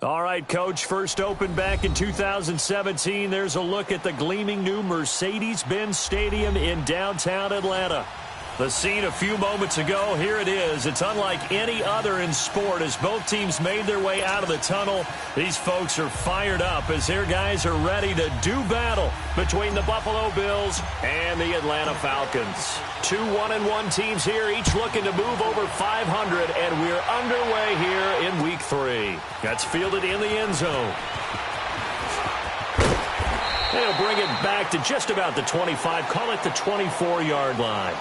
All right, Coach, first opened back in 2017. There's a look at the gleaming new Mercedes-Benz Stadium in downtown Atlanta. The scene a few moments ago, here it is. It's unlike any other in sport as both teams made their way out of the tunnel. These folks are fired up as their guys are ready to do battle between the Buffalo Bills and the Atlanta Falcons. Two 1-1 teams here, each looking to move over 500, and we're underway here in Week 3. That's fielded in the end zone. They'll bring it back to just about the 25, call it the 24-yard line.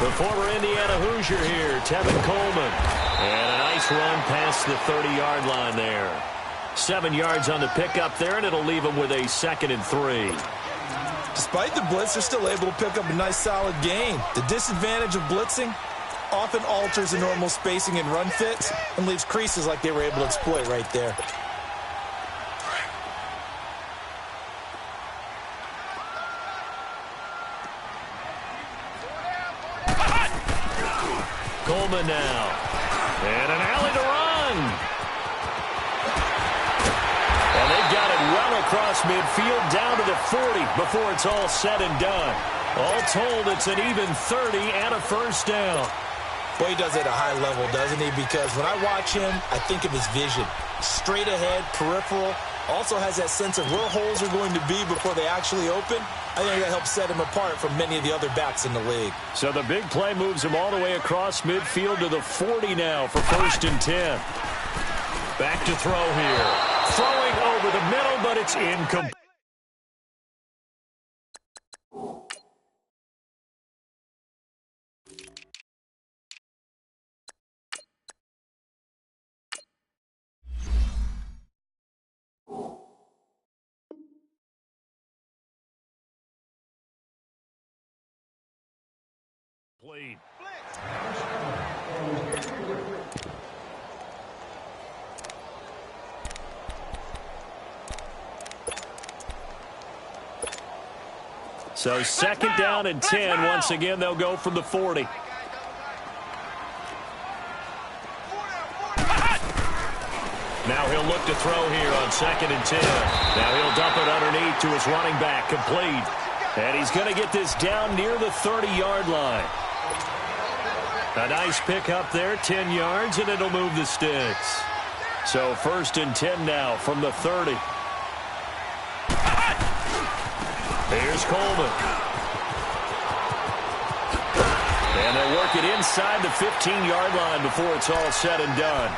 The former Indiana Hoosier here, Tevin Coleman. And a nice run past the 30-yard line there. 7 yards on the pickup there, and it'll leave them with a 2nd and 3. Despite the blitz, they're still able to pick up a nice, solid gain. The disadvantage of blitzing often alters the normal spacing and run fits and leaves creases like they were able to exploit right there. Coleman now. And an alley to run. And they've got it well across midfield down to the 40 before it's all said and done. All told, it's an even 30 and a first down. Boy, he does it at a high level, doesn't he? Because when I watch him, I think of his vision. Straight ahead, peripheral. Also has that sense of where holes are going to be before they actually open. I think that helps set him apart from many of the other backs in the league. So the big play moves him all the way across midfield to the 40 now for 1st and 10. Back to throw here. Throwing over the middle, but it's incomplete. So 2nd down and 10. Once again, they'll go from the 40. Now he'll look to throw here on 2nd and 10. Now he'll dump it underneath to his running back, complete. And he's going to get this down near the 30-yard line. A nice pick up there, 10 yards, and it'll move the sticks. So 1st and 10 now from the 30. Here's Coleman. And they'll work it inside the 15-yard line before it's all said and done.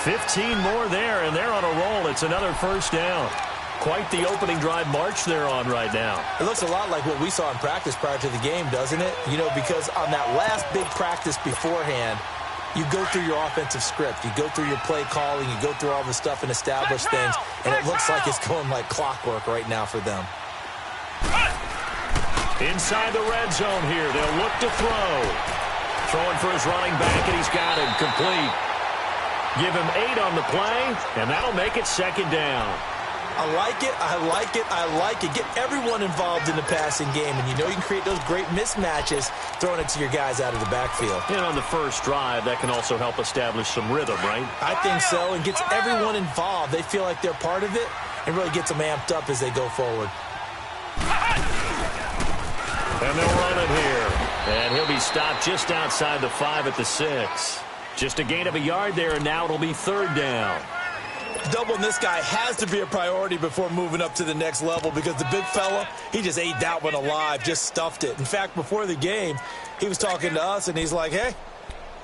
15 more there, and they're on a roll. It's another first down. Quite the opening drive march they're on right now. It looks a lot like what we saw in practice prior to the game, doesn't it? You know, because on that last big practice beforehand, you go through your offensive script. You go through your play calling. You go through all the stuff and establish things. And it looks like it's going like clockwork right now for them. Inside the red zone here. They'll look to throw. Throwing for his running back, and he's got him complete. Give him 8 on the play, and that'll make it 2nd down. I like it, I like it, I like it. Get everyone involved in the passing game, and you know you can create those great mismatches throwing it to your guys out of the backfield. And on the first drive, that can also help establish some rhythm, right? I think so, and gets everyone involved. They feel like they're part of it, and really gets them amped up as they go forward. And they'll run it here. And he'll be stopped just outside the 5 at the 6. Just a gain of a yard there, and now it'll be 3rd down. Doubling this guy has to be a priority before moving up to the next level because the big fella, he just ate that one alive, just stuffed it. In fact, before the game, he was talking to us, and he's like, hey,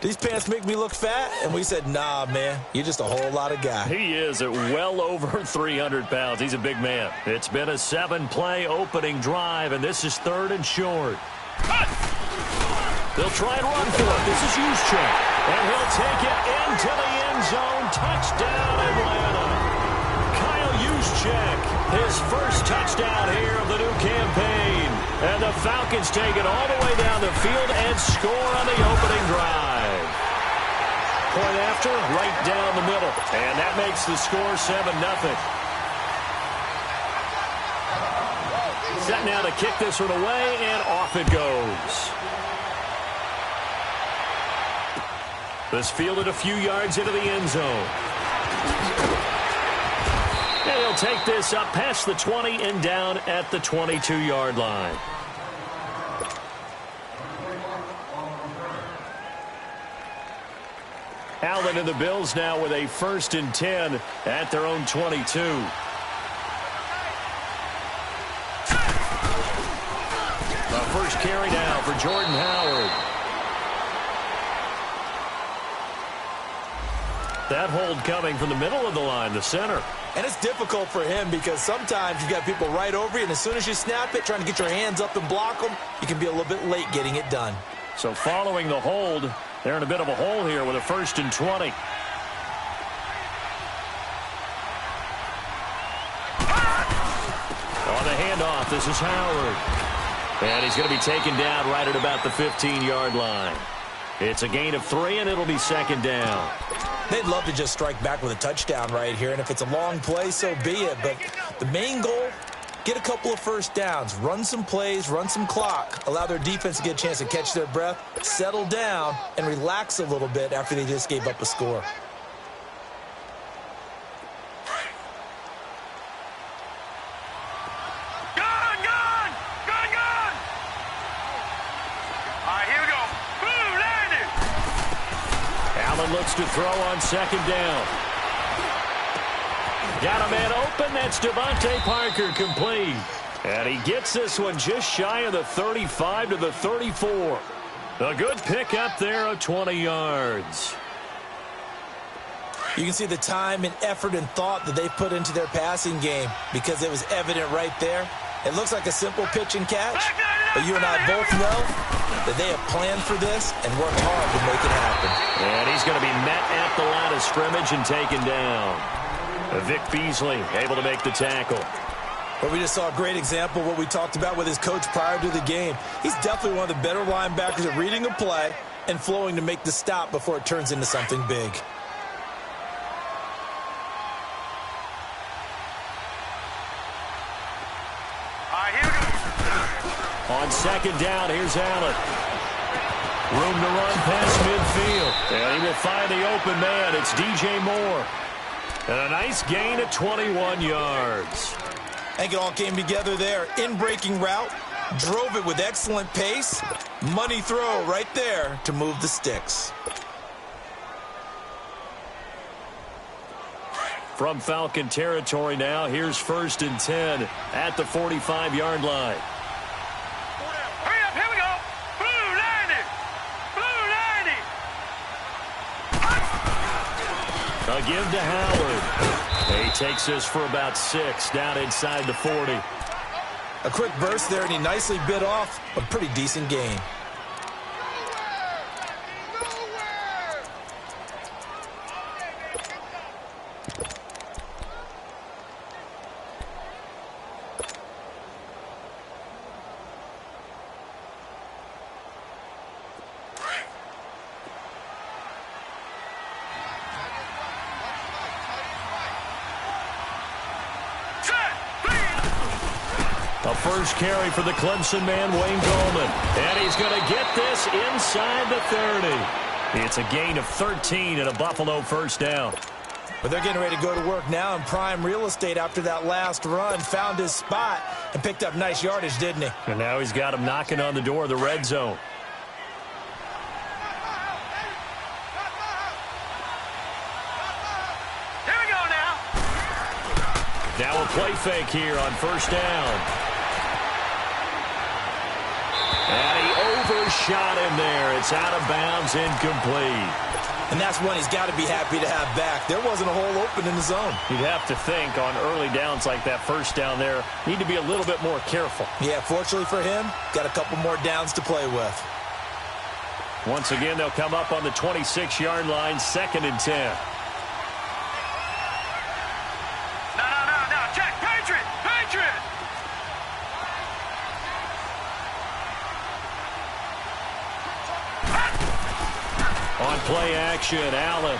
these pants make me look fat? And we said, nah, man, you're just a whole lot of guy. He is at well over 300 pounds. He's a big man. It's been a 7-play opening drive, and this is 3rd and short. They'll try and run for it. This is Juszczyk. And he'll take it into the end zone. Touchdown, Atlanta. Kyle Juszczyk, his first touchdown here of the new campaign. And the Falcons take it all the way down the field and score on the opening drive. Point after, right down the middle. And that makes the score 7-0. Set now to kick this one away, and off it goes. This fielded a few yards into the end zone. And he'll take this up past the 20 and down at the 22-yard line. Allen and the Bills now with a 1st and 10 at their own 22. The first carry now for Jordan Howard. That hold coming from the middle of the line, the center. And it's difficult for him because sometimes you've got people right over you, and as soon as you snap it, trying to get your hands up and block them, you can be a little bit late getting it done. So following the hold, they're in a bit of a hole here with a 1st and 20. On the handoff, this is Howard. And he's going to be taken down right at about the 15-yard line. It's a gain of 3, and it'll be 2nd down. They'd love to just strike back with a touchdown right here, and if it's a long play, so be it. But the main goal, get a couple of first downs, run some plays, run some clock, allow their defense to get a chance to catch their breath, settle down, and relax a little bit after they just gave up a score. Looks to throw on 2nd down. Got a man open. That's Devontae Parker, complete. And he gets this one just shy of the 35 to the 34. A good pickup there of 20 yards. You can see the time and effort and thought that they put into their passing game because it was evident right there. It looks like a simple pitch and catch, but you and I both know that they have planned for this and worked hard to make it happen. And he's going to be met at the line of scrimmage and taken down. Vic Beasley able to make the tackle. But we just saw a great example of what we talked about with his coach prior to the game. He's definitely one of the better linebackers at reading a play and flowing to make the stop before it turns into something big. On 2nd down, here's Allen. Room to run past midfield. And he will find the open man. It's DJ Moore. And a nice gain of 21 yards. I think it all came together there. In-breaking route. Drove it with excellent pace. Money throw right there to move the sticks. From Falcon territory now, here's 1st and 10 at the 45-yard line. A give to Howard. He takes this for about 6 down inside the 40. A quick burst there, and he nicely bit off a pretty decent gain. A first carry for the Clemson man, Wayne Gallman. And he's going to get this inside the 30. It's a gain of 13 and a Buffalo 1st down. But they're getting ready to go to work now in prime real estate after that last run. Found his spot and picked up nice yardage, didn't he? And now he's got him knocking on the door of the red zone. Here we go now. Now a play fake here on 1st down. And he overshot him there. It's out of bounds, incomplete. And that's one he's got to be happy to have back. There wasn't a hole open in the zone. You'd have to think on early downs like that 1st down there, need to be a little bit more careful. Yeah, fortunately for him, got a couple more downs to play with. Once again, they'll come up on the 26-yard line, 2nd and 10. No, check, Patriot. play action. Allen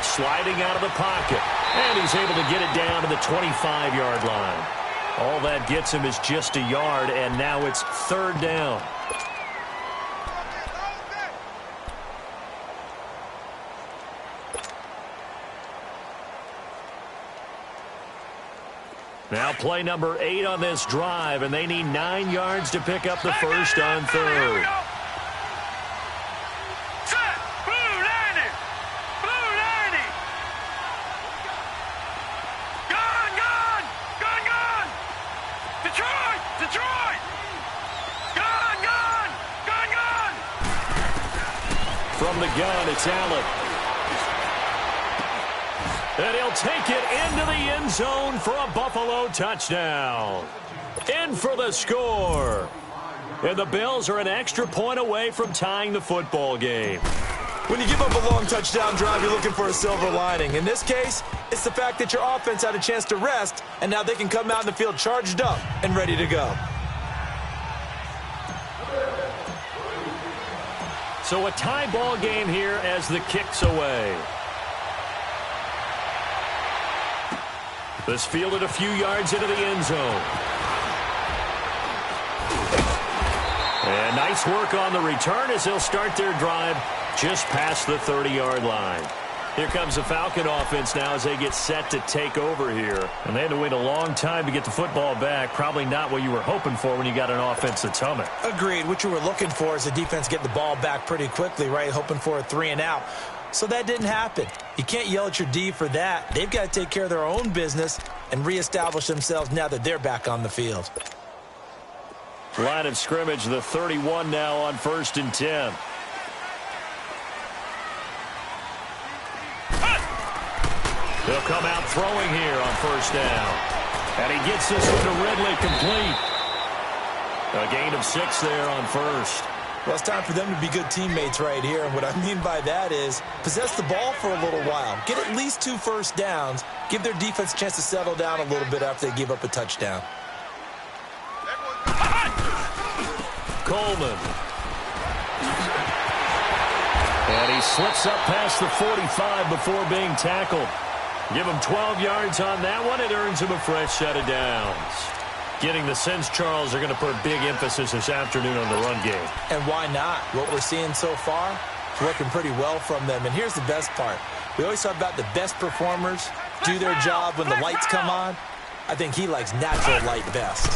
sliding out of the pocket. And he's able to get it down to the 25-yard line. All that gets him is just a yard, and now it's third down. Now play number 8 on this drive, and they need 9 yards to pick up the first on third. From the gun, it's Allen. And he'll take it into the end zone for a Buffalo touchdown. In for the score. And the Bills are an extra point away from tying the football game. When you give up a long touchdown drive, you're looking for a silver lining. In this case, it's the fact that your offense had a chance to rest, and now they can come out in the field charged up and ready to go. So a tie ball game here as the kick's away. This fielded a few yards into the end zone. And nice work on the return as they'll start their drive just past the 30-yard line. Here comes the Falcon offense now as they get set to take over here. And they had to wait a long time to get the football back. Probably not what you were hoping for when you got an offense that's humming. Agreed. What you were looking for is the defense get the ball back pretty quickly, right? Hoping for a 3 and out. So that didn't happen. You can't yell at your D for that. They've got to take care of their own business and reestablish themselves now that they're back on the field. Line of scrimmage, the 31 now on 1st and 10. He'll come out throwing here on 1st down. And he gets this one to Ridley complete. A gain of 6 there on 1st. Well, it's time for them to be good teammates right here. And what I mean by that is possess the ball for a little while. Get at least 2 first downs. Give their defense a chance to settle down a little bit after they give up a touchdown. Coleman. And he slips up past the 45 before being tackled. Give him 12 yards on that one. It earns him a fresh set of downs. Getting the sense, Charles, are going to put a big emphasis this afternoon on the run game. And why not? What we're seeing so far is working pretty well from them. And here's the best part. We always talk about the best performers do their job when the lights come on. I think he likes natural light best.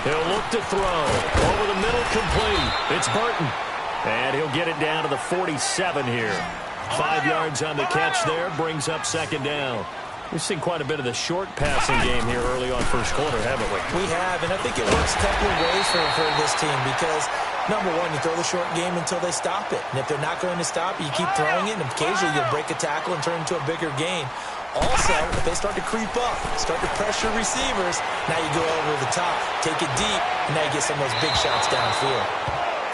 He'll look to throw. Over the middle, complete. It's Burton. And he'll get it down to the 47 here. 5 yards on the catch there. Brings up 2nd down. We've seen quite a bit of the short passing game here early on 1st quarter, haven't we? We have, and I think it works a couple of ways for this team because, number one, you throw the short game until they stop it. And if they're not going to stop it, you keep throwing it, and occasionally you'll break a tackle and turn it into a bigger gain. Also, if they start to creep up, start to pressure receivers, now you go over the top, take it deep, and now you get some of those big shots downfield.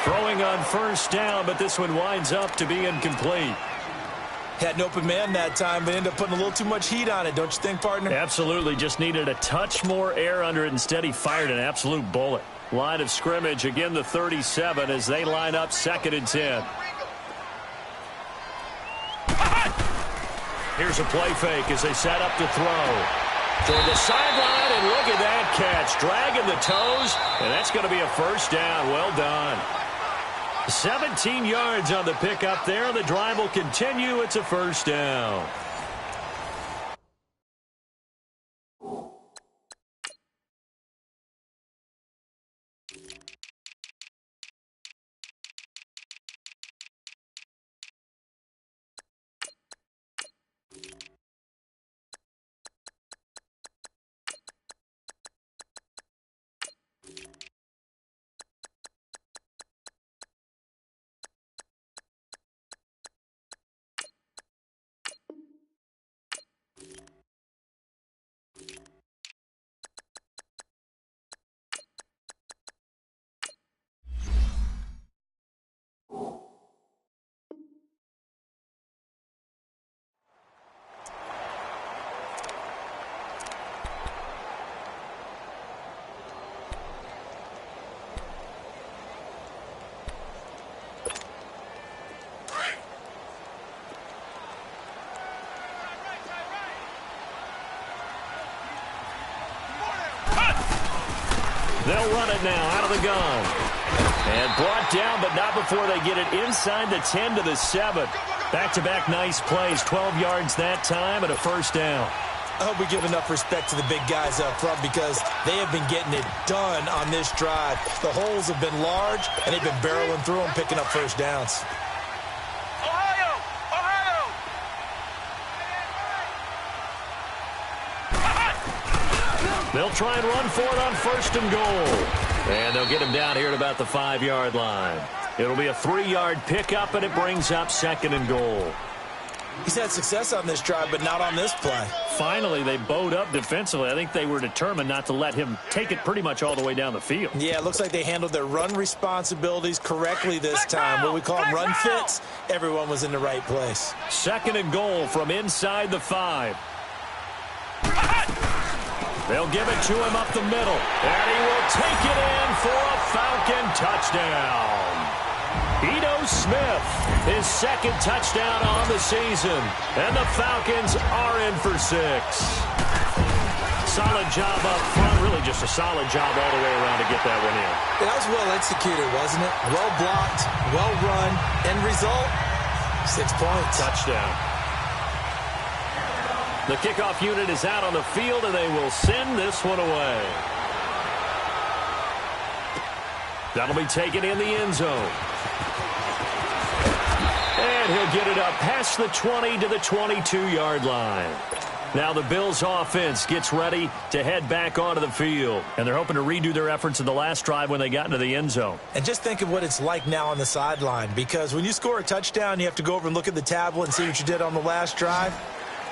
Throwing on 1st down, but this one winds up to be incomplete. Had an open man that time, but ended up putting a little too much heat on it, don't you think, partner? Absolutely. Just needed a touch more air under it. Instead, he fired an absolute bullet. Line of scrimmage, again, the 37 as they line up 2nd and 10. Here's a play fake as they set up to throw. Toward the sideline, and look at that catch. Dragging the toes, and that's going to be a 1st down. Well done. 17 yards on the pickup there. The drive will continue. It's a 1st down. They'll run it now out of the gun. And brought down, but not before they get it inside the 10 to the 7. Back-to-back nice plays, 12 yards that time and a first down. I hope we give enough respect to the big guys up front because they have been getting it done on this drive. The holes have been large, and they've been barreling through them, picking up first downs. They'll try and run for it on first and goal. And they'll get him down here at about the 5-yard line. It'll be a 3-yard pickup, and it brings up second and goal. He's had success on this drive, but not on this play. Finally, they bowed up defensively. I think they were determined not to let him take it pretty much all the way down the field. Yeah, it looks like they handled their run responsibilities correctly this time. What we call them run fits, everyone was in the right place. Second and goal from inside the 5. They'll give it to him up the middle, and he will take it in for a Falcon touchdown. Ito Smith, his second touchdown on the season, and the Falcons are in for 6. Solid job up front, really just a solid job all the way around to get that one in. That was well executed, wasn't it? Well blocked, well run, end result, 6 points. Touchdown. The kickoff unit is out on the field, and they will send this one away. That'll be taken in the end zone. And he'll get it up past the 20 to the 22-yard line. Now the Bills' offense gets ready to head back onto the field. And they're hoping to redo their efforts in the last drive when they got into the end zone. And just think of what it's like now on the sideline. Because when you score a touchdown, you have to go over and look at the tablet and see what you did on the last drive.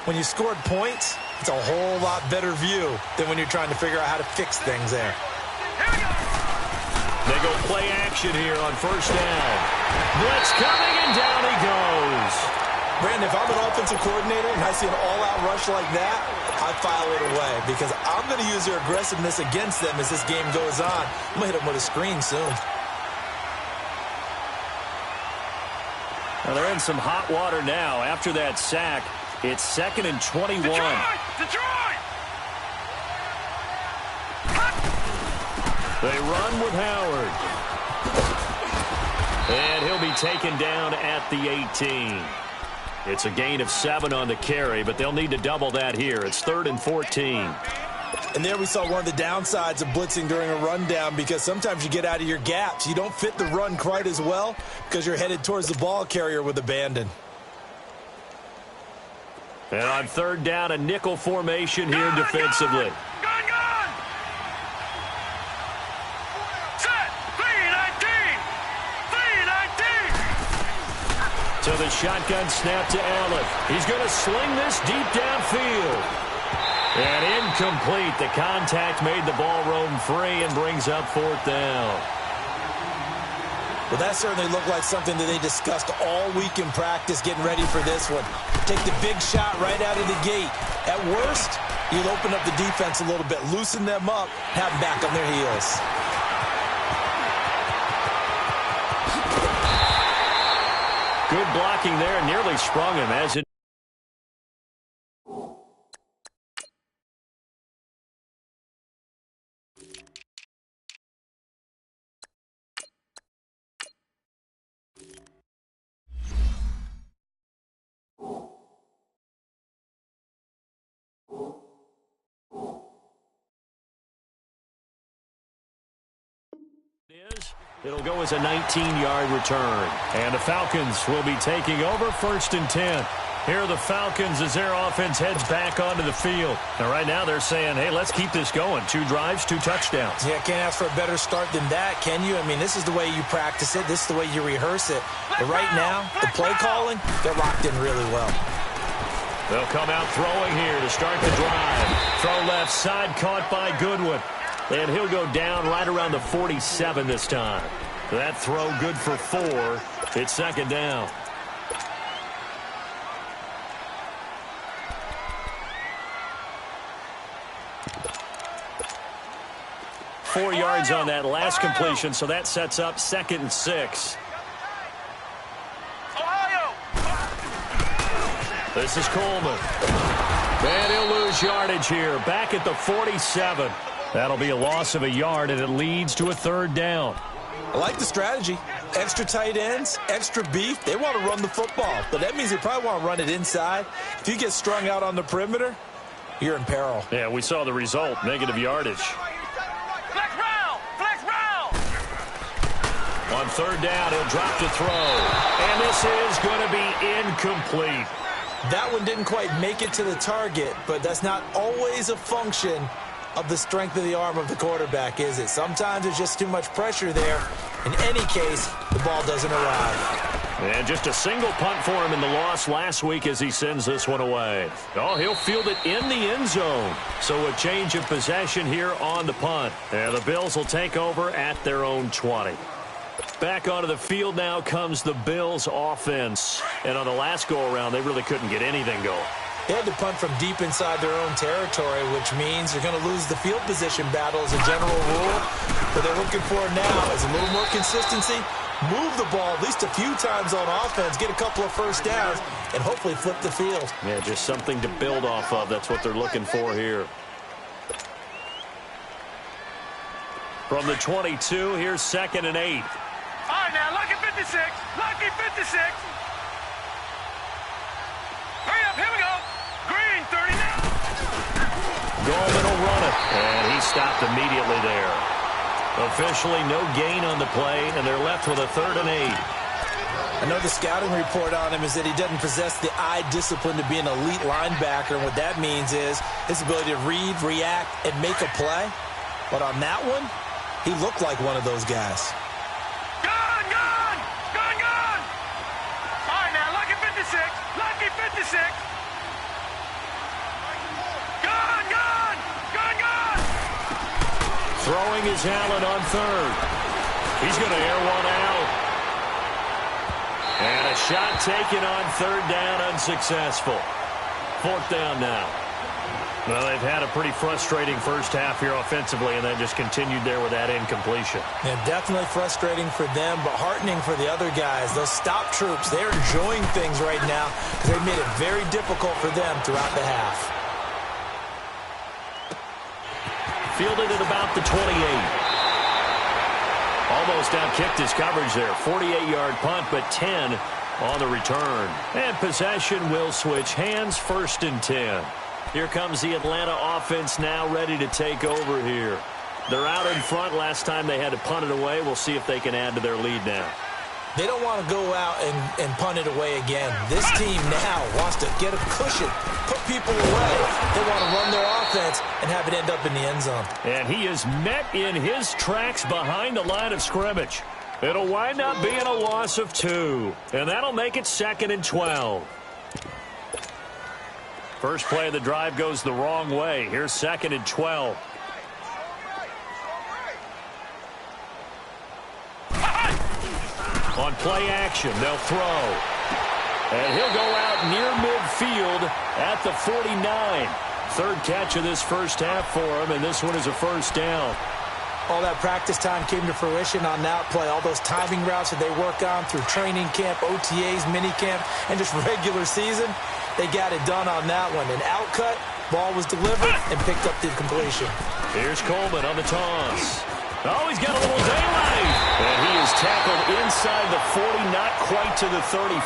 When you scored points, it's a whole lot better view than when you're trying to figure out how to fix things there. They go play action here on first down. Blitz coming, and down he goes. Brandon, if I'm an offensive coordinator and I see an all-out rush like that, I file it away because I'm going to use their aggressiveness against them as this game goes on. I'm going to hit them with a screen soon. Well, they're in some hot water now after that sack. It's 2nd and 21. Detroit! They run with Howard. And he'll be taken down at the 18. It's a gain of 7 on the carry, but they'll need to double that here. It's 3rd and 14. And there we saw one of the downsides of blitzing during a rundown because sometimes you get out of your gaps. You don't fit the run quite as well because you're headed towards the ball carrier with abandon. And on 3rd down, a nickel formation here defensively. Gun! Set! 3-19! To the shotgun snap to Allen. He's going to sling this deep downfield. And incomplete. The contact made the ball roam free and brings up 4th down. Well, that certainly looked like something that they discussed all week in practice getting ready for this one. Take the big shot right out of the gate. At worst, you'll open up the defense a little bit, loosen them up, have them back on their heels. Good blocking there, nearly sprung him as it. It'll go as a 19-yard return. And the Falcons will be taking over 1st and 10. Here are the Falcons as their offense heads back onto the field. And right now they're saying, hey, let's keep this going. 2 drives, 2 touchdowns. Yeah, can't ask for a better start than that, can you? I mean, this is the way you practice it. This is the way you rehearse it. But right now, the play calling, they're locked in really well. They'll come out throwing here to start the drive. Throw left side, caught by Goodwin. And he'll go down right around the 47 this time. That throw good for 4. It's 2nd down. Four yards on that last completion, so that sets up 2nd and 6. This is Coleman. And he'll lose yardage here. Back at the 47. That'll be a loss of a yard, and it leads to a third down. I like the strategy. Extra tight ends, extra beef. They want to run the football, but that means they probably want to run it inside. If you get strung out on the perimeter, you're in peril. Yeah, we saw the result, negative yardage. Flex round! Flex round! On third down, he'll drop to throw. And this is going to be incomplete. That one didn't quite make it to the target, but that's not always a function of the strength of the arm of the quarterback, is it? Sometimes there's just too much pressure there. In any case, the ball doesn't arrive. And just a single punt for him in the loss last week as he sends this one away. Oh, he'll field it in the end zone. So a change of possession here on the punt. And the Bills will take over at their own 20. Back onto the field now comes the Bills offense. And on the last go-around, they really couldn't get anything going. They had to punt from deep inside their own territory, which means they're going to lose the field position battle as a general rule. What they're looking for now is a little more consistency, move the ball at least a few times on offense, get a couple of first downs, and hopefully flip the field. Yeah, just something to build off of. That's what they're looking for here. From the 22, here's 2nd and 8. All right, now, lucky 56. Lucky 56. Hurry up, here we go. Green, 39. Goldman will run it, and he stopped immediately there. Officially no gain on the play, and they're left with a 3rd and 8. I know the scouting report on him is that he doesn't possess the eye discipline to be an elite linebacker, and what that means is his ability to read, react, and make a play. But on that one, he looked like one of those guys. Gone, gone, gone, gone. All right, now, lucky 56. Lucky 56. Gone, gone, gone, gone. Throwing is Allen on 3rd. He's going to air one out. And a shot taken on 3rd down, unsuccessful. 4th down now. Well, they've had a pretty frustrating first half here offensively, and then just continued there with that incompletion. Yeah, definitely frustrating for them, but heartening for the other guys. Those stop troops, they're enjoying things right now because they've made it very difficult for them throughout the half. Fielded at about the 28. Almost outkicked his coverage there. 48-yard punt, but 10 on the return. And possession will switch hands, 1st and 10. Here comes the Atlanta offense now ready to take over here. They're out in front. Last time they had to punt it away. We'll see if they can add to their lead now. They don't want to go out and punt it away again. This team now wants to get a cushion, put people away. They want to run their offense and have it end up in the end zone. And he is met in his tracks behind the line of scrimmage. It'll wind up being a loss of 2. And that'll make it 2nd and 12. First play of the drive goes the wrong way. Here's 2nd and 12. On play action, they'll throw. And he'll go out near midfield at the 49. 3rd catch of this first half for him, and this one is a 1st down. All that practice time came to fruition on that play. All those timing routes that they work on through training camp, OTAs, minicamp, and just regular season, they got it done on that one. An outcut, ball was delivered, and picked up the completion. Here's Coleman on the toss. Oh, he's got a little daylight. And he is tackled inside the 40, not quite to the 35.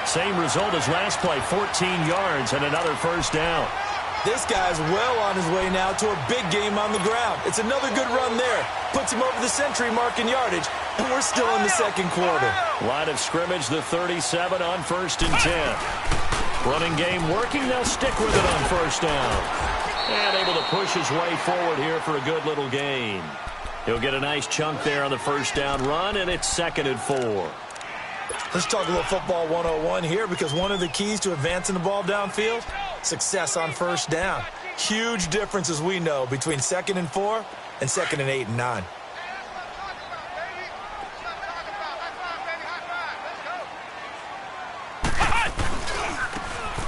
Same result as last play, 14 yards and another 1st down. This guy's well on his way now to a big game on the ground. It's another good run there. Puts him over the century mark in yardage, and we're still in the 2nd quarter. Line of scrimmage, the 37 on 1st and 10. Running game working. They'll stick with it on 1st down. And able to push his way forward here for a good little gain. He'll get a nice chunk there on the 1st down run, and it's 2nd and 4. Let's talk a little football 101 here, because one of the keys to advancing the ball downfield, success on 1st down. Huge difference, as we know, between 2nd and 4 and 2nd and 8 and 9.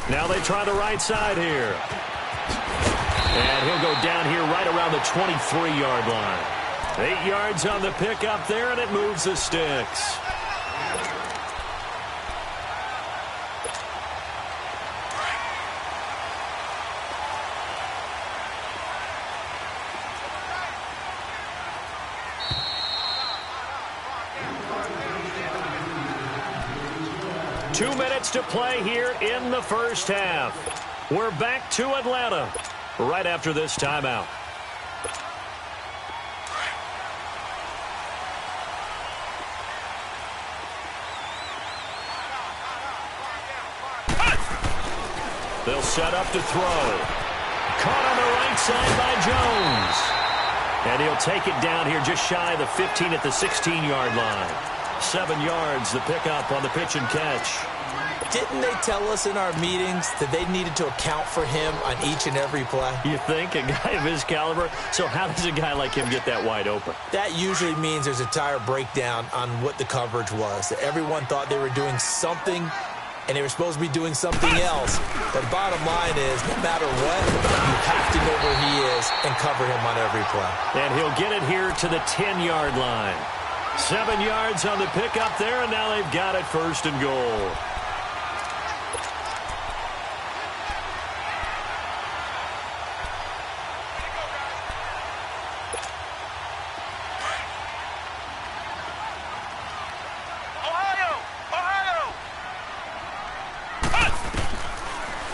Now they try the right side here. And he'll go down here right around the 23-yard line. 8 yards on the pickup there, and it moves the sticks. 2 minutes to play here in the first half. We're back to Atlanta right after this timeout. They'll set up to throw. Caught on the right side by Jones. And he'll take it down here just shy of the 15 at the 16-yard line. 7 yards, the pickup on the pitch and catch. Didn't they tell us in our meetings that they needed to account for him on each and every play? You think? A guy of his caliber? So how does a guy like him get that wide open? That usually means there's a entire breakdown on what the coverage was. That everyone thought they were doing something, and they were supposed to be doing something else. But bottom line is, no matter what, you have to know where he is and cover him on every play. And he'll get it here to the 10-yard line. 7 yards on the pickup there, and now they've got it first and goal.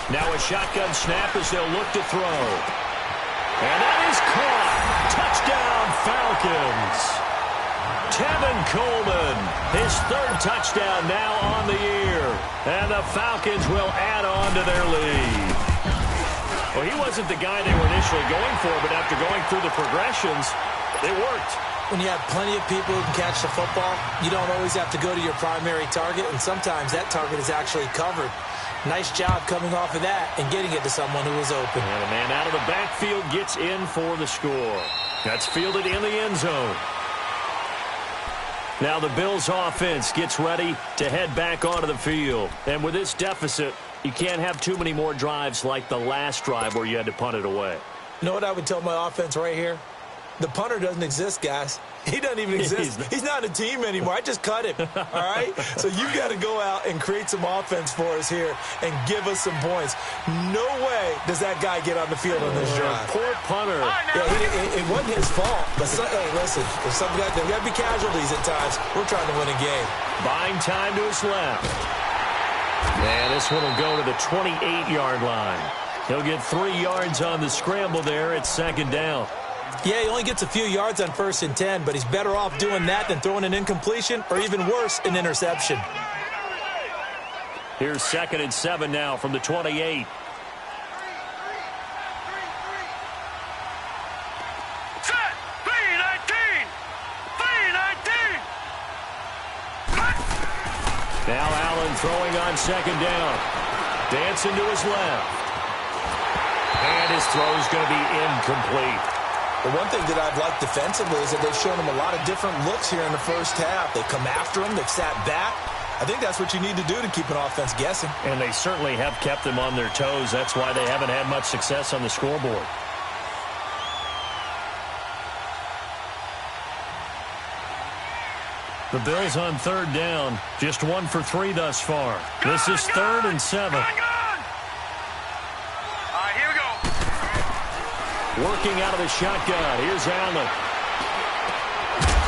Now a shotgun snap as they'll look to throw. And that is caught. Touchdown, Falcons. Tevin Coleman, his 3rd touchdown now on the year. And the Falcons will add on to their lead. Well, he wasn't the guy they were initially going for, but after going through the progressions, it worked. When you have plenty of people who can catch the football, you don't always have to go to your primary target, and sometimes that target is actually covered. Nice job coming off of that and getting it to someone who was open. And a man out of the backfield gets in for the score. That's fielded in the end zone. Now the Bills offense gets ready to head back onto the field. And with this deficit, you can't have too many more drives like the last drive where you had to punt it away. You know what I would tell my offense right here? The punter doesn't exist, guys. He doesn't even exist. He's not a team anymore. I just cut him, all right? So you got to go out and create some offense for us here and give us some points. No way does that guy get on the field on this drive. Poor punter. Yeah, it wasn't his fault. But hey, listen, there's got to be casualties at times. We're trying to win a game. Buying time to his left. And this one will go to the 28-yard line. He'll get 3 yards on the scramble there at 2nd down. Yeah, he only gets a few yards on 1st and 10, but he's better off doing that than throwing an incompletion or even worse, an interception. Here's 2nd and 7 now from the 28. Set! B-19! B-19! Now Allen throwing on 2nd down. Dancing to his left. And his throw is going to be incomplete. The one thing that I've liked defensively is that they've shown him a lot of different looks here in the first half. They've come after him. They've sat back. I think that's what you need to do to keep an offense guessing. And they certainly have kept them on their toes. That's why they haven't had much success on the scoreboard. The Bills on 3rd down. Just 1 for 3 thus far. This is 3rd and 7. Working out of the shotgun. Here's Allen.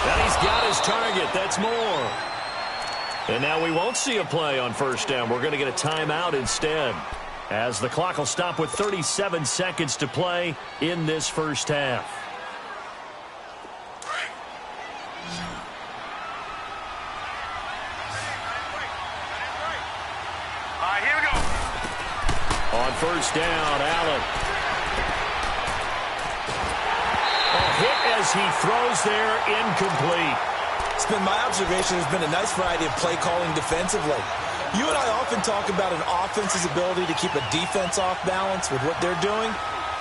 And he's got his target. That's more. And now we won't see a play on 1st down. We're going to get a timeout instead, as the clock will stop with 37 seconds to play in this first half. All right, here we go. On 1st down, Allen. Hit as he throws there, incomplete. It's been my observation there's been a nice variety of play calling defensively. You and I often talk about an offense's ability to keep a defense off balance with what they're doing.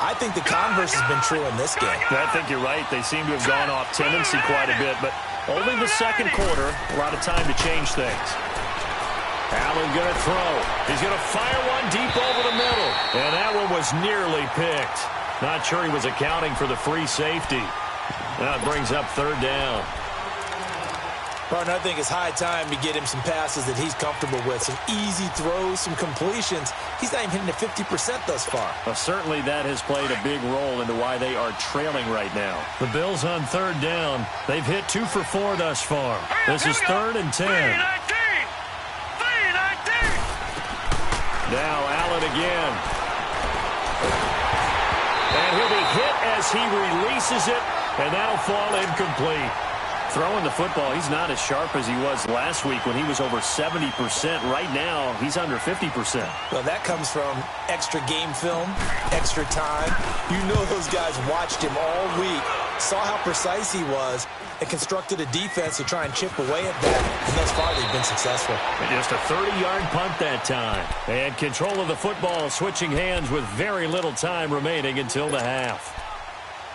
I think the converse has been true in this game. I think you're right. They seem to have gone off tendency quite a bit, but only the 2nd quarter, a lot of time to change things. Allen going to throw. He's going to fire one deep over the middle, and that one was nearly picked. Not sure he was accounting for the free safety. Now it brings up 3rd down. Partner, I think it's high time to get him some passes that he's comfortable with. Some easy throws, some completions. He's not even hitting at 50% thus far. Well, certainly that has played a big role into why they are trailing right now. The Bills on 3rd down. They've hit 2 for 4 thus far. This is 3rd and 10. 3-19! 3-19! Now Allen again. And he'll be hit as he releases it, and that'll fall incomplete. Throwing the football, he's not as sharp as he was last week when he was over 70%. Right now, he's under 50%. Well, that comes from extra game film, extra time. You know those guys watched him all week, saw how precise he was, and constructed a defense to try and chip away at that. And thus far, they've been successful. And just a 30-yard punt that time. And control of the football switching hands with very little time remaining until the half.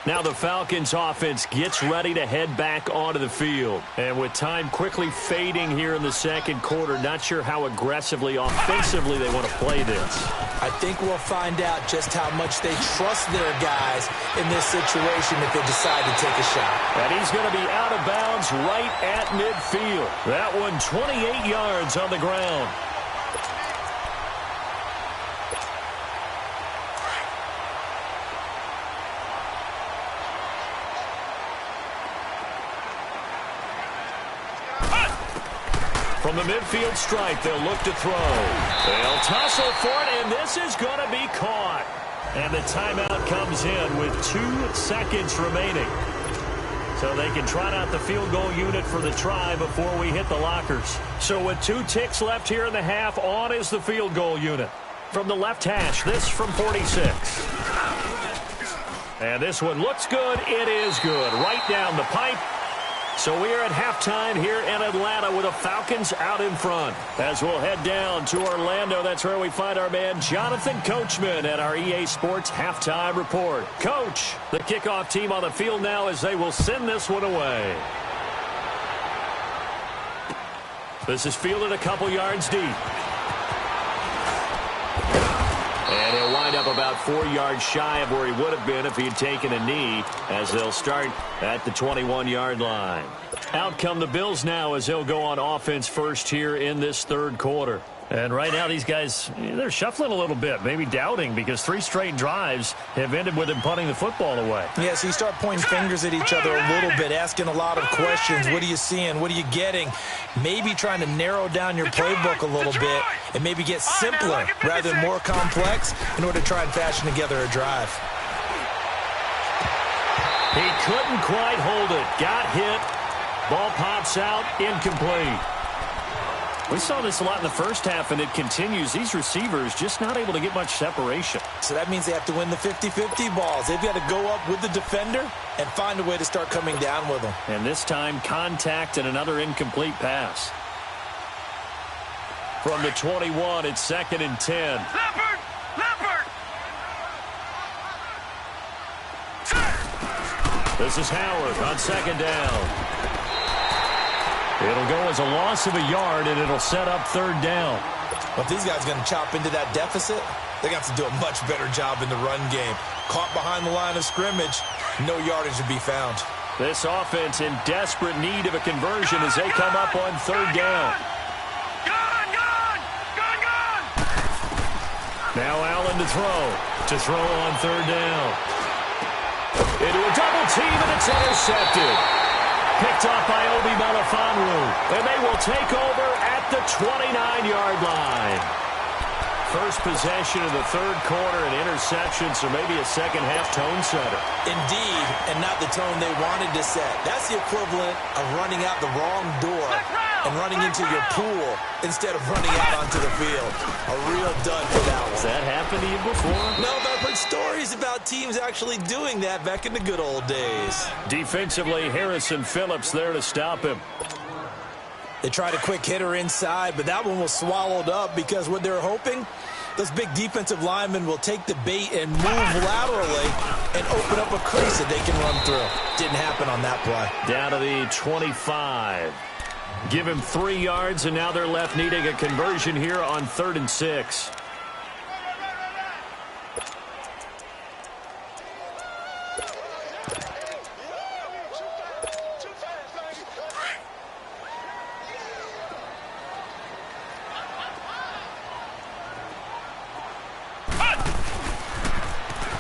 Now the Falcons offense gets ready to head back onto the field. And with time quickly fading here in the second quarter, not sure how aggressively, offensively they want to play this. I think we'll find out just how much they trust their guys in this situation if they decide to take a shot. And he's going to be out of bounds right at midfield. That one 28 yards on the ground. From the midfield stripe, they'll look to throw. They'll tussle for it, and this is going to be caught. And the timeout comes in with 2 seconds remaining. So they can trot out the field goal unit for the try before we hit the lockers. So with 2 ticks left here in the half, on is the field goal unit. From the left hash, this from 46. And this one looks good. It is good. Right down the pipe. So we are at halftime here in Atlanta with the Falcons out in front. As we'll head down to Orlando, that's where we find our man Jonathan Coachman at our EA Sports Halftime Report. Coach, the kickoff team on the field now as they will send this one away. This is fielded a couple yards deep. And he'll wind up about 4 yards shy of where he would have been if he had taken a knee, as they'll start at the 21-yard line. Out come the Bills now as they'll go on offense first here in this third quarter. And right now these guys, they're shuffling a little bit, maybe doubting, because 3 straight drives have ended with them punting the football away. Yeah, so you start pointing fingers at each other a little bit, asking a lot of questions. What are you seeing? What are you getting? Maybe trying to narrow down your playbook a little bit and maybe get simpler rather than more complex in order to try and fashion together a drive. He couldn't quite hold it. Got hit. Ball pops out. Incomplete. We saw this a lot in the first half, and it continues. These receivers just not able to get much separation. So that means they have to win the 50-50 balls. They've got to go up with the defender and find a way to start coming down with them. And this time, contact and another incomplete pass. From the 21, it's 2nd and 10. Leopard! Leopard! This is Howard on 2nd down. It'll go as a loss of a yard, and it'll set up 3rd down. Well, if these guys are going to chop into that deficit, they're going to have to do a much better job in the run game. Caught behind the line of scrimmage, no yardage to be found. This offense in desperate need of a conversion as they come up on 3rd down. Gone! Now Allen to throw on 3rd down. Into a double team, and it's intercepted. Picked off by Obi Melifonwu, and they will take over at the 29-yard line. First possession of the third quarter, an interception, so maybe a second-half tone setter. Indeed, and not the tone they wanted to set. That's the equivalent of running out the wrong door and running into your pool instead of running out onto the field. A real dud for that one. Has that happened to you before? No, but I've heard stories about teams actually doing that back in the good old days. Defensively, Harrison Phillips there to stop him. They tried a quick hitter inside, but that one was swallowed up because what they're hoping, those big defensive linemen will take the bait and move laterally and open up a crease that they can run through. Didn't happen on that play. Down to the 25. Give him 3 yards, and now they're left needing a conversion here on 3rd and 6.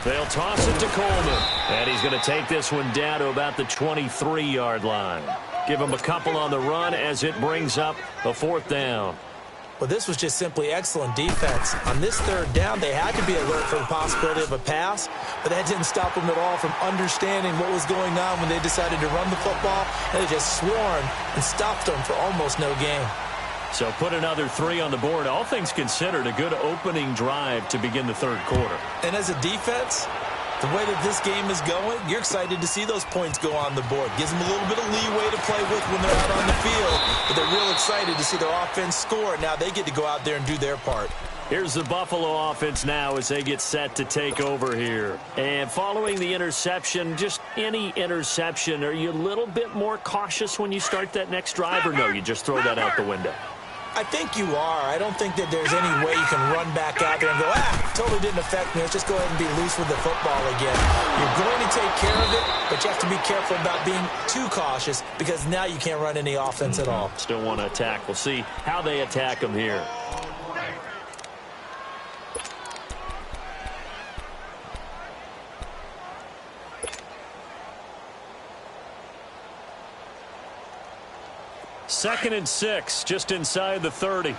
They'll toss it to Coleman. And he's going to take this one down to about the 23-yard line. Give him a couple on the run as it brings up a 4th down. Well, this was just simply excellent defense. On this third down, they had to be alert for the possibility of a pass, but that didn't stop them at all from understanding what was going on when they decided to run the football, and they just swarmed and stopped them for almost no gain. So put another 3 on the board. All things considered, a good opening drive to begin the third quarter. And as a defense, the way that this game is going, you're excited to see those points go on the board. Gives them a little bit of leeway to play with when they're out on the field, but they're real excited to see their offense score. Now they get to go out there and do their part. Here's the Buffalo offense now as they get set to take over here. And following the interception, just any interception, are you a little bit more cautious when you start that next drive, or no, you just throw that out the window? I think you are. I don't think that there's any way you can run back out there and go, totally didn't affect me. Let's just go ahead and be loose with the football again. You're going to take care of it, but you have to be careful about being too cautious because now you can't run any offense at all. Still want to attack. We'll see how they attack them here. Second and 6, just inside the 30.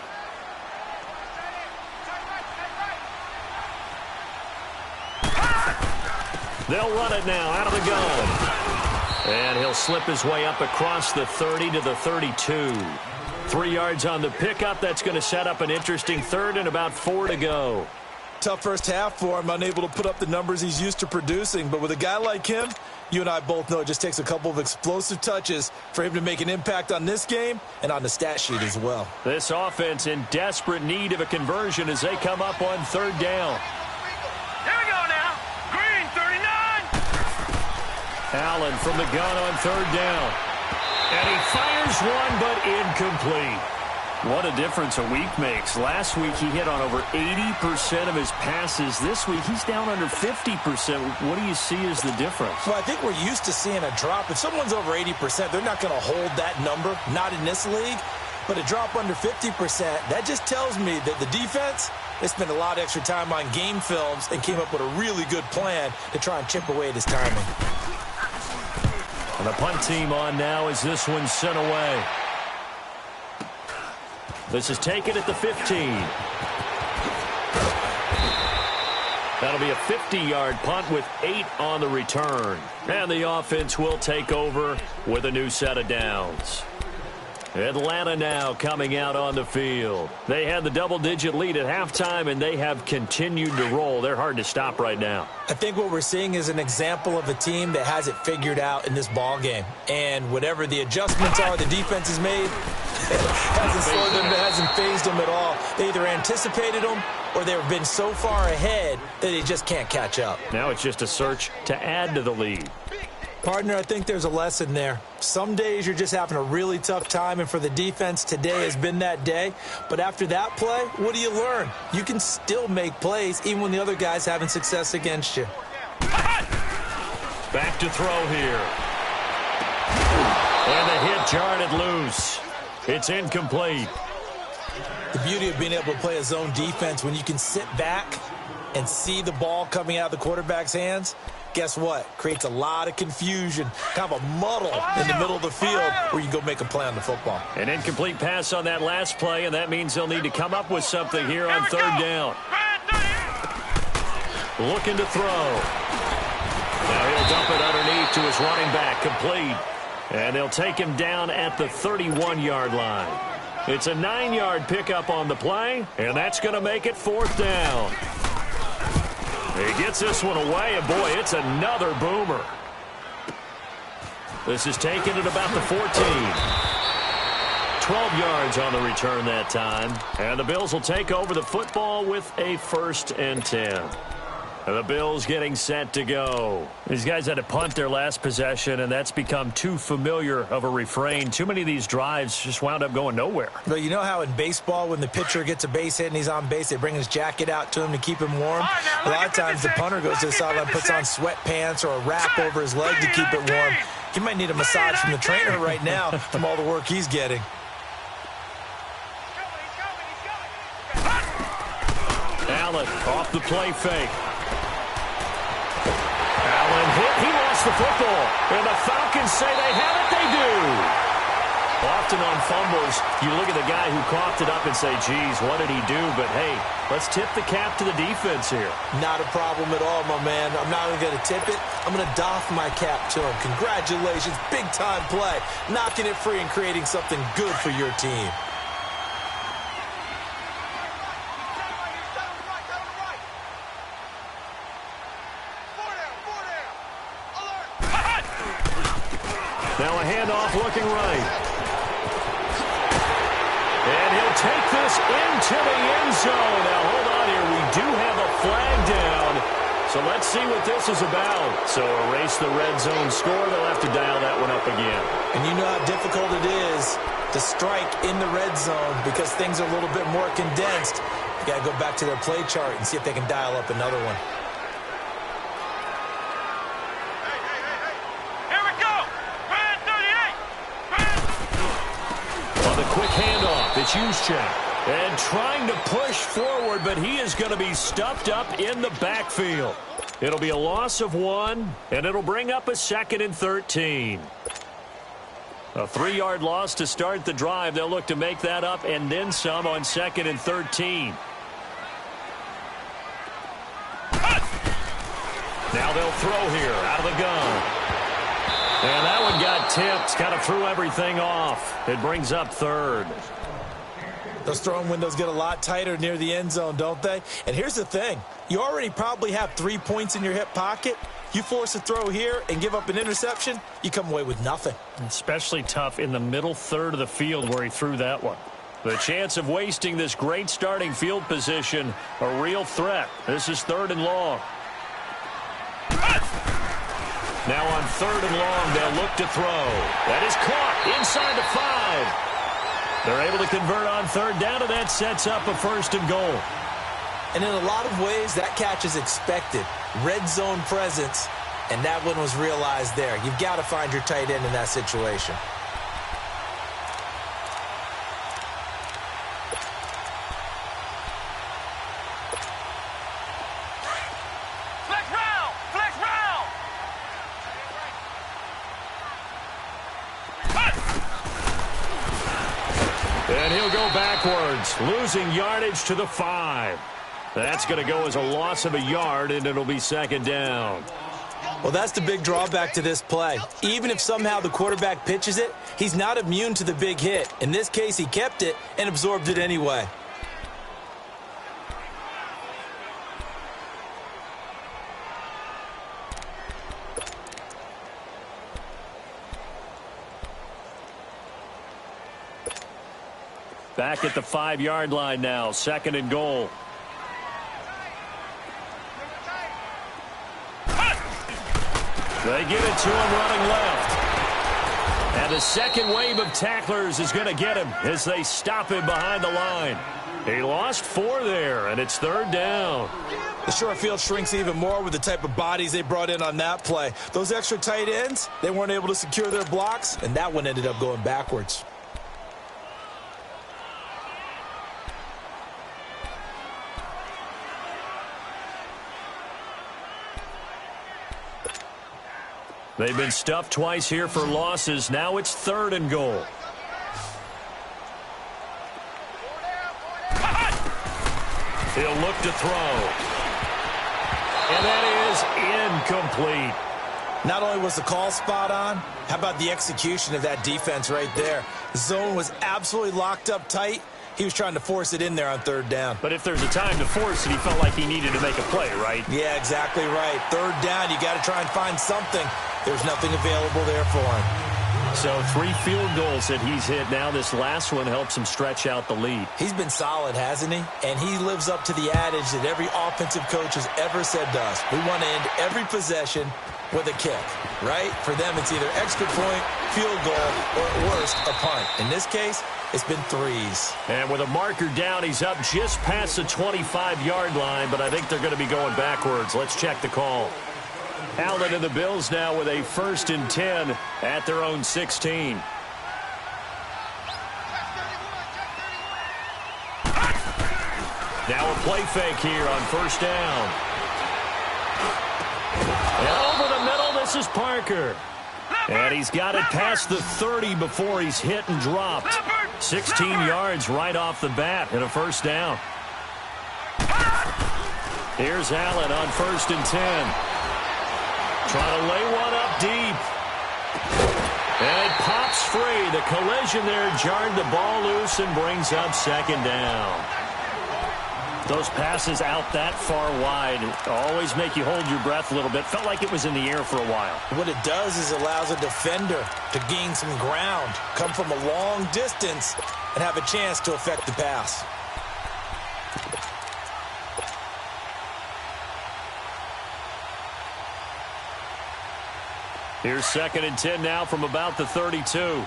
They'll run it now out of the gun. And he'll slip his way up across the 30 to the 32. 3 yards on the pickup. That's going to set up an interesting third and about 4 to go. Tough first half for him, unable to put up the numbers he's used to producing. But with a guy like him, you and I both know it just takes a couple of explosive touches for him to make an impact on this game and on the stat sheet as well. This offense in desperate need of a conversion as they come up on third down. Here we go now. Green, 39. Allen from the gun on third down. And he fires one, but incomplete. What a difference a week makes. Last week he hit on over 80% of his passes. This week he's down under 50%. What do you see as the difference? Well, I think we're used to seeing a drop. If someone's over 80%, they're not going to hold that number, not in this league. But a drop under 50%, that just tells me that the defense, they spent a lot of extra time on game films and came up with a really good plan to try and chip away at his timing. And the punt team on now as this one's sent away. This is taken at the 15. That'll be a 50-yard punt with 8 on the return. And the offense will take over with a new set of downs. Atlanta now coming out on the field. They had the double-digit lead at halftime, and they have continued to roll. They're hard to stop right now. I think what we're seeing is an example of a team that has it figured out in this ball game. And whatever the adjustments are the defense has made, hasn't slowed them, hasn't phased them at all. They either anticipated them or they've been so far ahead that they just can't catch up. Now it's just a search to add to the lead. Partner, I think there's a lesson there. Some days you're just having a really tough time, and for the defense, today has been that day. But after that play, what do you learn? You can still make plays even when the other guy's having success against you. Back to throw here. And the hit jarred it loose. It's incomplete. The beauty of being able to play a zone defense when you can sit back and see the ball coming out of the quarterback's hands, guess what? Creates a lot of confusion, kind of a muddle in the middle of the field where you can go make a play on the football. An incomplete pass on that last play, and that means they'll need to come up with something here on third down. Looking to throw. Now he'll dump it underneath to his running back, complete. And they'll take him down at the 31-yard line. It's a 9-yard pickup on the play, and that's going to make it fourth down. He gets this one away, and boy, it's another boomer. This is taken at about the 14. 12 yards on the return that time. And the Bills will take over the football with a 1st and 10. And the Bills getting set to go. These guys had to punt their last possession, and that's become too familiar of a refrain. Too many of these drives just wound up going nowhere. But you know how in baseball, when the pitcher gets a base hit and he's on base, they bring his jacket out to him to keep him warm? A lot of times the punter goes to the sideline, puts on sweatpants or a wrap over his leg to keep it warm. He might need a massage from the trainer right now from all the work he's getting. Allen off the play fake. Allen hit. He lost the football. And the Falcons say they have it. They do. Often on fumbles, you look at the guy who coughed it up and say, geez, what did he do? But, hey, let's tip the cap to the defense here. Not a problem at all, my man. I'm not only going to tip it, I'm going to doff my cap to him. Congratulations, big-time play. Knocking it free and creating something good for your team. Now a handoff looking right. And he'll take this into the end zone. Now, hold on here. We do have a flag down. So let's see what this is about. So erase the red zone score. They'll have to dial that one up again. And you know how difficult it is to strike in the red zone because things are a little bit more condensed. You got to go back to their play chart and see if they can dial up another one. Quick handoff. It's Juszczyk. And trying to push forward, but he is going to be stuffed up in the backfield. It'll be a loss of 1, and it'll bring up a 2nd and 13. A 3-yard loss to start the drive. They'll look to make that up and then some on 2nd and 13. Now they'll throw here out of the gun. And that one got tipped, kind of threw everything off. It brings up 3rd. Those throwing windows get a lot tighter near the end zone, don't they? And here's the thing. You already probably have 3 points in your hip pocket. You force a throw here and give up an interception, you come away with nothing. Especially tough in the middle third of the field where he threw that one. The chance of wasting this great starting field position, a real threat. This is 3rd and long. Now on 3rd and long, they'll look to throw. That is caught inside the 5. They're able to convert on 3rd down, and that sets up a 1st and goal. And in a lot of ways, that catch is expected. Red zone presence, and that one was realized there. You've got to find your tight end in that situation. And he'll go backwards, losing yardage to the 5. That's going to go as a loss of a yard, and it'll be 2nd down. Well, that's the big drawback to this play. Even if somehow the quarterback pitches it, he's not immune to the big hit. In this case, he kept it and absorbed it anyway. Back at the 5-yard line now, 2nd and goal. They give it to him running left. And the second wave of tacklers is going to get him as they stop him behind the line. He lost 4 there, and it's 3rd down. The short field shrinks even more with the type of bodies they brought in on that play. Those extra tight ends, they weren't able to secure their blocks, and that one ended up going backwards. They've been stuffed twice here for losses. Now it's 3rd and goal. He'll look to throw. And that is incomplete. Not only was the call spot on, how about the execution of that defense right there? The zone was absolutely locked up tight. He was trying to force it in there on 3rd down. But if there's a time to force it, he felt like he needed to make a play, right? Yeah, exactly right. 3rd down, you got to try and find something. There's nothing available there for him. So 3 field goals that he's hit now. This last one helps him stretch out the lead. He's been solid, hasn't he? And he lives up to the adage that every offensive coach has ever said to us. We want to end every possession with a kick, right? For them, it's either extra point, field goal, or at worst, a punt. In this case, it's been 3s. And with a marker down, he's up just past the 25-yard line, but I think they're going to be going backwards. Let's check the call. Allen and the Bills now with a 1st and 10 at their own 16. Now a play fake here on 1st down. And over the middle, this is Parker. And he's got it past the 30 before he's hit and dropped. 16 yards right off the bat and a first down. Here's Allen on 1st and 10. Trying to lay one up deep. And it pops free. The collision there jarred the ball loose and brings up 2nd down. Those passes out that far wide always make you hold your breath a little bit. Felt like it was in the air for a while. What it does is allows a defender to gain some ground, come from a long distance, and have a chance to affect the pass. Here's 2nd and 10 now from about the 32.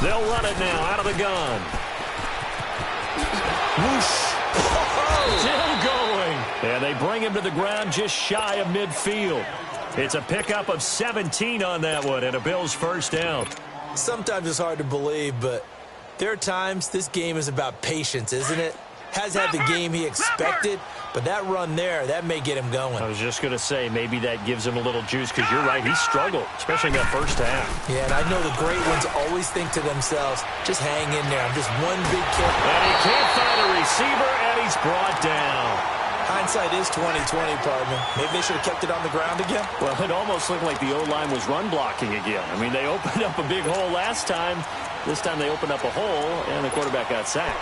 They'll run it now out of the gun. Whoosh. Still going. And they bring him to the ground just shy of midfield. It's a pickup of 17 on that one and a Bills first down. Sometimes it's hard to believe, but there are times this game is about patience, isn't it? Has had the game he expected, but that run there, that may get him going. I was just going to say, maybe that gives him a little juice because you're right, he struggled, especially in that first half. Yeah, and I know the great ones always think to themselves, just hang in there. I'm just one big kick. And he can't find a receiver, and he's brought down. Hindsight is 20/20, partner. Maybe they should have kept it on the ground again. Well, it almost looked like the O-line was run blocking again. I mean, they opened up a big hole last time. This time they opened up a hole, and the quarterback got sacked.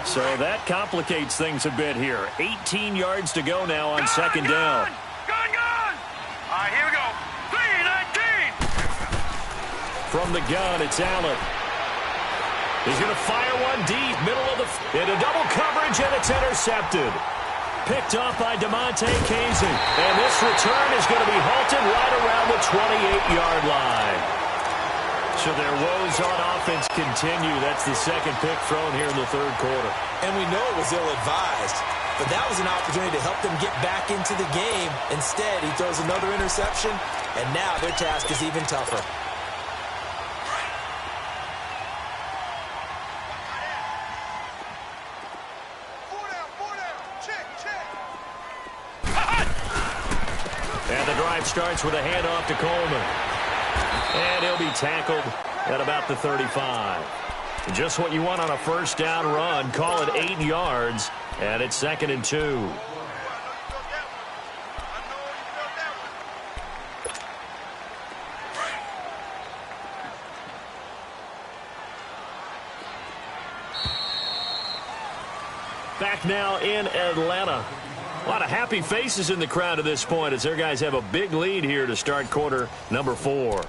So that complicates things a bit here. 18 yards to go now on 2nd down. Gone! All right, here we go. 3-19. From the gun, it's Allen. He's going to fire one deep, middle of the into double coverage, and it's intercepted. Picked off by DeMonte Casey. And this return is going to be halted right around the 28-yard line. So their woes on offense continue. That's the 2nd pick thrown here in the 3rd quarter. And we know it was ill-advised, but that was an opportunity to help them get back into the game. Instead, he throws another interception, and now their task is even tougher. And the drive starts with a handoff to Coleman. And he'll be tackled at about the 35. Just what you want on a first down run. Call it 8 yards, and it's 2nd and 2. Back now in Atlanta. A lot of happy faces in the crowd at this point as their guys have a big lead here to start quarter number 4.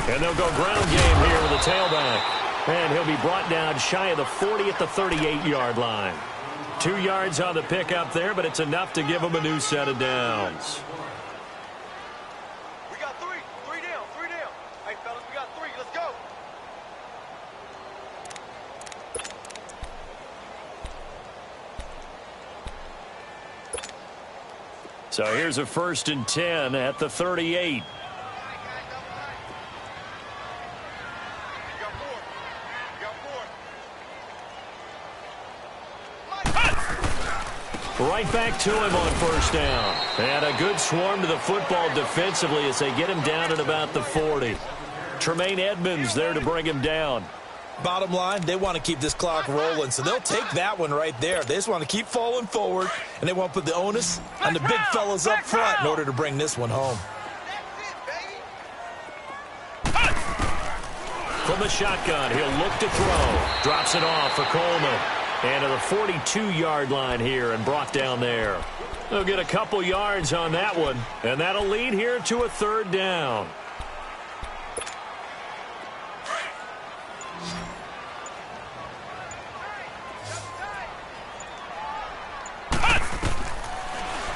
And they'll go ground game here with the tailback. And he'll be brought down shy of the 40 at the 38-yard line. 2 yards on the pickup there, but it's enough to give him a new set of downs. We got 3. 3 down. 3 down. Hey, fellas, we got 3. Let's go. So here's a 1st and 10 at the 38. Right back to him on 1st down. And a good swarm to the football defensively as they get him down at about the 40. Tremaine Edmonds there to bring him down. Bottom line, they want to keep this clock rolling, so they'll take that one right there. They just want to keep falling forward, and they want to put the onus on the big fellas up front in order to bring this one home. From the shotgun, he'll look to throw. Drops it off for Coleman. And to the 42-yard line here and brought down there. They'll get a couple yards on that one, and that'll lead here to a 3rd down.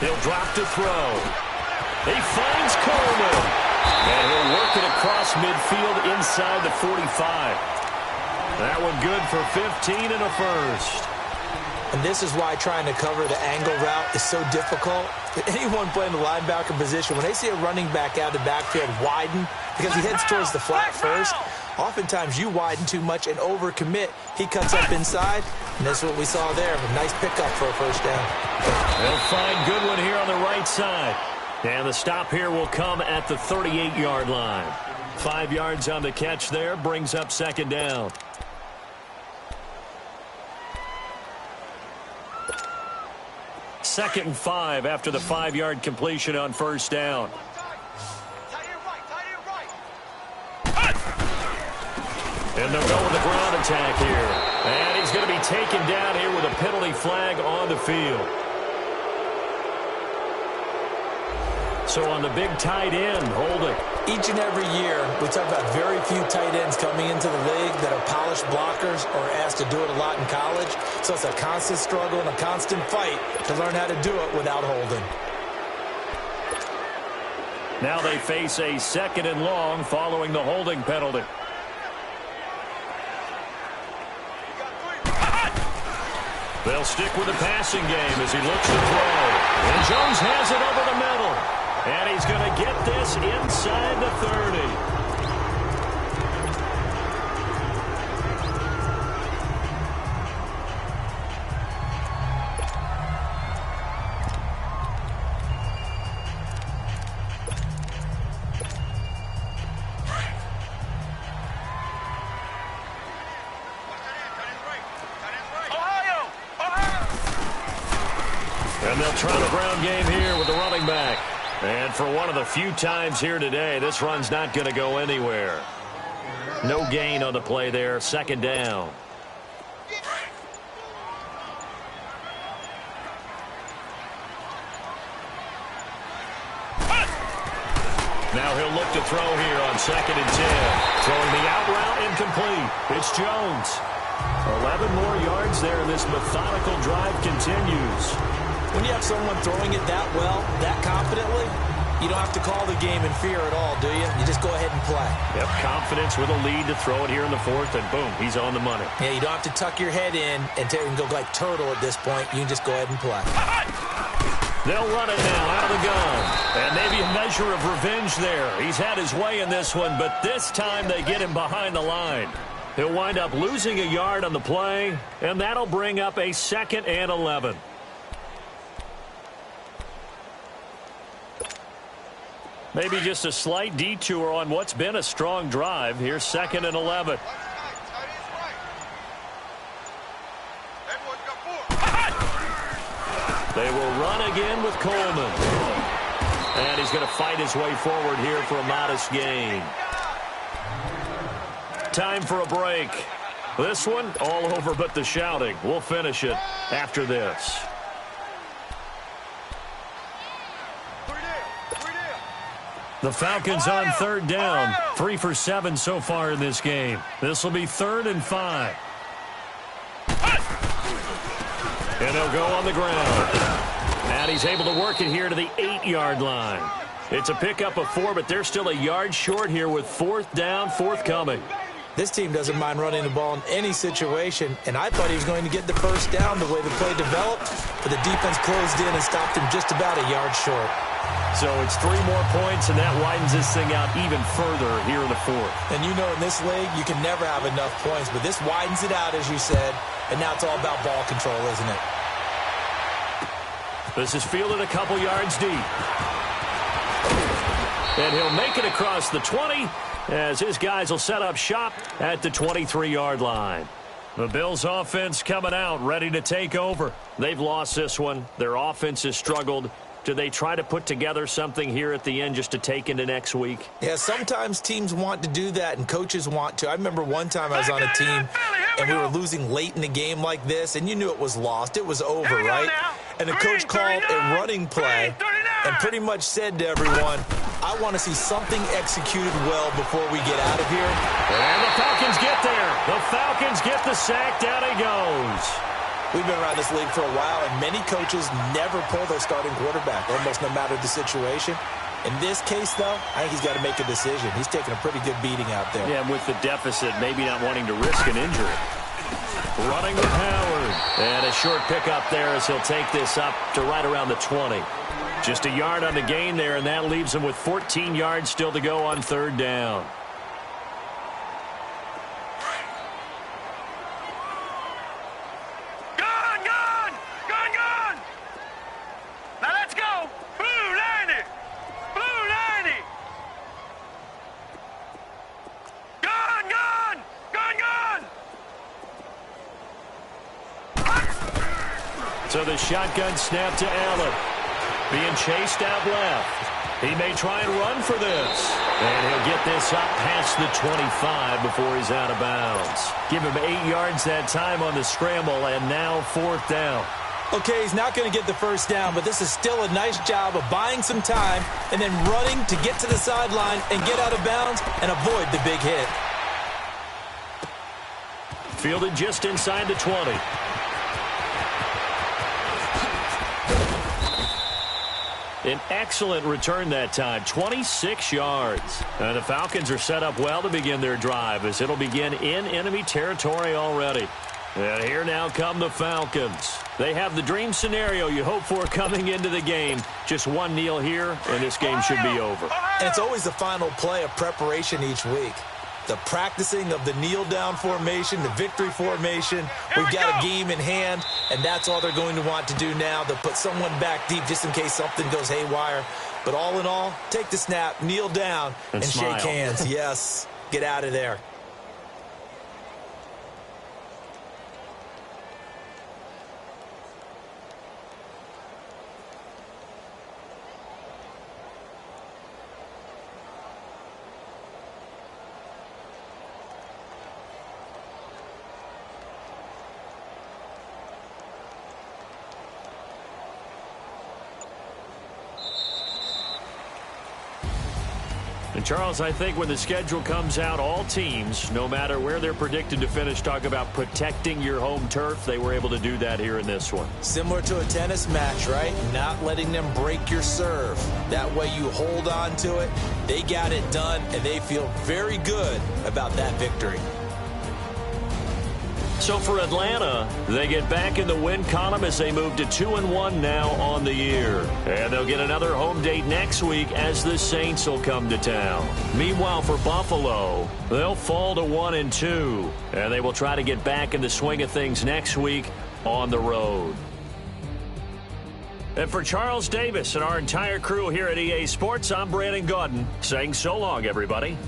He'll drop to throw. He finds Coleman. And he'll work it across midfield inside the 45. That one good for 15 and a first. And this is why trying to cover the angle route is so difficult. Anyone playing the linebacker position, when they see a running back out of the backfield widen because he heads towards the flat first, oftentimes you widen too much and overcommit. He cuts up inside, and that's what we saw there. A nice pickup for a first down. They'll find Goodwin here on the right side. And the stop here will come at the 38-yard line. 5 yards on the catch there, brings up second down. Second and 5 after the 5-yard completion on first down. And they'll go with the ground attack here. And he's going to be taken down here with a penalty flag on the field. So on the big tight end, holding. Each and every year, we talk about very few tight ends coming into the league that are polished blockers or asked to do it a lot in college. So it's a constant struggle and a constant fight to learn how to do it without holding. Now they face a second and long following the holding penalty. They'll stick with the passing game as he looks to throw. And Jones has it over the middle. And he's going to get this inside the 30. And they'll try the ground game here with the running back. And for one of the few times here today, this run's not going to go anywhere. No gain on the play there. Second down. Now he'll look to throw here on second and 10. Throwing the out route incomplete. It's Jones. 11 more yards there, and this methodical drive continues. When you have someone throwing it that well, that confidently, you don't have to call the game in fear at all, do you? You just go ahead and play. Yep, confidence with a lead to throw it here in the fourth, and boom, he's on the money. Yeah, you don't have to tuck your head in and go like turtle at this point. You can just go ahead and play. They'll run it now out of the gun. And maybe a measure of revenge there. He's had his way in this one, but this time they get him behind the line. He'll wind up losing a yard on the play, and that'll bring up a 2nd and 11. Maybe just a slight detour on what's been a strong drive. Here's 2nd and 11. They will run again with Coleman. And he's going to fight his way forward here for a modest gain. Time for a break. This one all over but the shouting. We'll finish it after this. The Falcons on third down. 3 for 7 so far in this game. This will be 3rd and 5. And they'll go on the ground. And he's able to work it here to the 8-yard line. It's a pickup of 4, but they're still a yard short here with 4th down forthcoming. This team doesn't mind running the ball in any situation, and I thought he was going to get the first down the way the play developed, but the defense closed in and stopped him just about a yard short. So it's 3 more points, and that widens this thing out even further here in the 4th. And you know in this league, you can never have enough points, but this widens it out, as you said, and now it's all about ball control, isn't it? This is fielded a couple yards deep. And he'll make it across the 20 as his guys will set up shop at the 23-yard line. The Bills offense coming out, ready to take over. They've lost this one. Their offense has struggled. Do they try to put together something here at the end just to take into next week? Yeah, sometimes teams want to do that and coaches want to. I remember one time I was on a team and we were losing late in the game like this, and you knew it was lost. It was over, right? And the coach called a running play and pretty much said to everyone, I want to see something executed well before we get out of here. And the Falcons get there. The Falcons get the sack. Down he goes. We've been around this league for a while, and many coaches never pull their starting quarterback, almost no matter the situation. In this case, though, I think he's got to make a decision. He's taking a pretty good beating out there. Yeah, with the deficit, maybe not wanting to risk an injury. Running with Howard. And a short pickup there as he'll take this up to right around the 20. Just a yard on the gain there, and that leaves him with 14 yards still to go on third down. So the shotgun snap to Allen. Being chased out left. He may try and run for this. And he'll get this up past the 25 before he's out of bounds. Give him 8 yards that time on the scramble, and now fourth down. Okay, he's not going to get the first down, but this is still a nice job of buying some time and then running to get to the sideline and get out of bounds and avoid the big hit. Fielded just inside the 20. An excellent return that time, 26 yards. And the Falcons are set up well to begin their drive as it'll begin in enemy territory already. And here now come the Falcons. They have the dream scenario you hope for coming into the game. Just one kneel here, and this game should be over. And it's always the final play of preparation each week. The practicing of the kneel-down formation, the victory formation. We've got a game in hand, and that's all they're going to want to do now. They'll put someone back deep just in case something goes haywire. But all in all, take the snap, kneel down, and shake hands. Yes, get out of there. And Charles, I think when the schedule comes out, all teams, no matter where they're predicted to finish, talk about protecting your home turf. They were able to do that here in this one. Similar to a tennis match, right? Not letting them break your serve. That way you hold on to it. They got it done, and they feel very good about that victory. So for Atlanta, they get back in the win column as they move to 2-1 now on the year. And they'll get another home date next week as the Saints will come to town. Meanwhile, for Buffalo, they'll fall to 1-2. And they will try to get back in the swing of things next week on the road. And for Charles Davis and our entire crew here at EA Sports, I'm Brandon Gaudin saying so long, everybody.